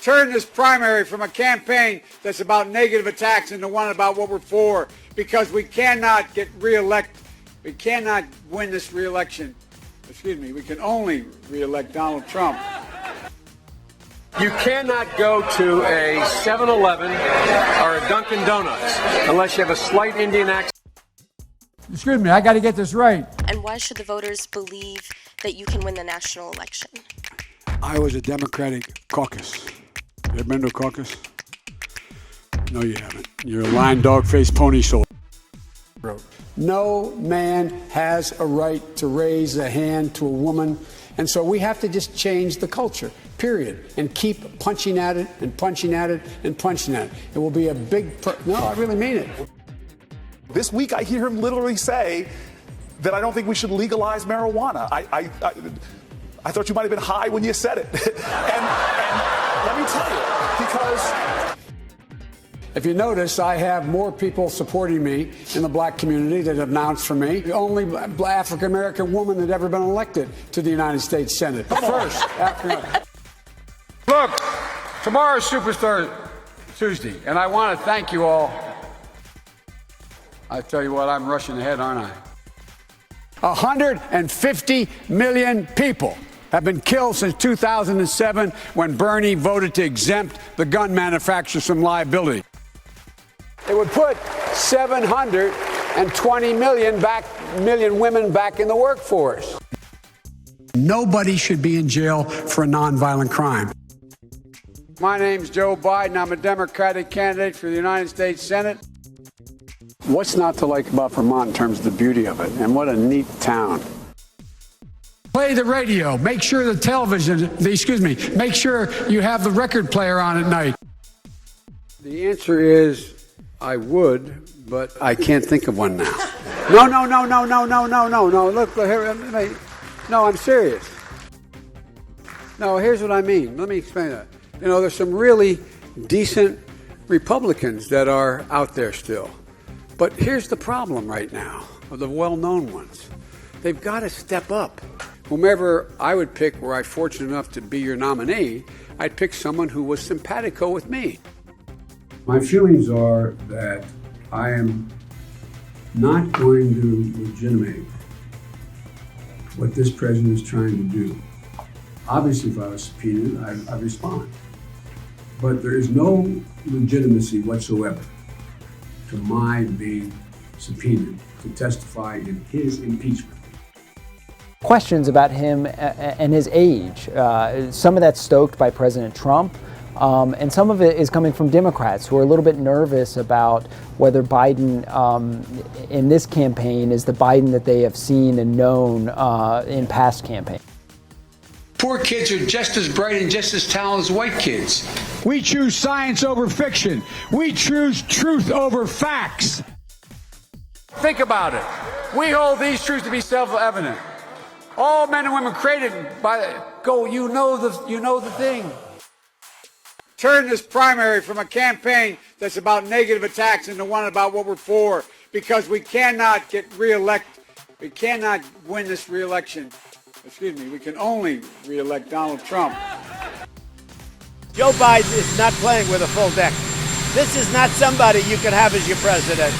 turn this primary from a campaign that's about negative attacks into one about what we're for, because we cannot get reelected. We cannot win this reelection. Excuse me, we can only reelect Donald Trump. You cannot go to a 7-Eleven or a Dunkin' Donuts unless you have a slight Indian accent. Excuse me, I got to get this right. And why should the voters believe that you can win the national election? I was a Democratic caucus. You ever been to a caucus? No, you haven't. You're a lying dog-faced pony soldier. No man has a right to raise a hand to a woman, and so we have to just change the culture, period, and keep punching at it and punching at it and punching at it. It will be a big no, I really mean it. This week I hear him literally say that I don't think we should legalize marijuana. I thought you might have been high when you said it. and let me tell you, because if you notice, I have more people supporting me in the black community that have announced for me. The only African-American woman that ever been elected to the United States Senate. First African. Look, tomorrow's Superstar Tuesday, and I want to thank you all. I tell you what, I'm rushing ahead, aren't I? 150 million people have been killed since 2007 when Bernie voted to exempt the gun manufacturers from liability. It would put 720 million women back in the workforce. Nobody should be in jail for a nonviolent crime. My name's Joe Biden. I'm a Democratic candidate for the United States Senate. What's not to like about Vermont in terms of the beauty of it? And what a neat town. Play the radio. Make sure the television, make sure you have the record player on at night. The answer is I would, but I can't think of one now. No. Look here. No, I'm serious. No, here's what I mean. Let me explain that. You know, there's some really decent Republicans that are out there still. But here's the problem right now, of the well-known ones. They've got to step up. Whomever I would pick, were I fortunate enough to be your nominee, I'd pick someone who was simpatico with me. My feelings are that I am not going to legitimate what this president is trying to do. Obviously, if I was subpoenaed, I'd respond. But there is no legitimacy whatsoever to my being subpoenaed to testify in his impeachment. Questions about him and his age. Some of that's stoked by President Trump, and some of it is coming from Democrats who are a little bit nervous about whether Biden in this campaign is the Biden that they have seen and known in past campaigns. Poor kids are just as bright and just as talented as white kids. We choose science over fiction. We choose truth over facts. Think about it. We hold these truths to be self-evident. All men and women created by you know the thing. Turn this primary from a campaign that's about negative attacks into one about what we're for, because we cannot get reelected. We cannot win this reelection. Excuse me, we can only reelect Donald Trump. Joe Biden is not playing with a full deck. This is not somebody you could have as your president.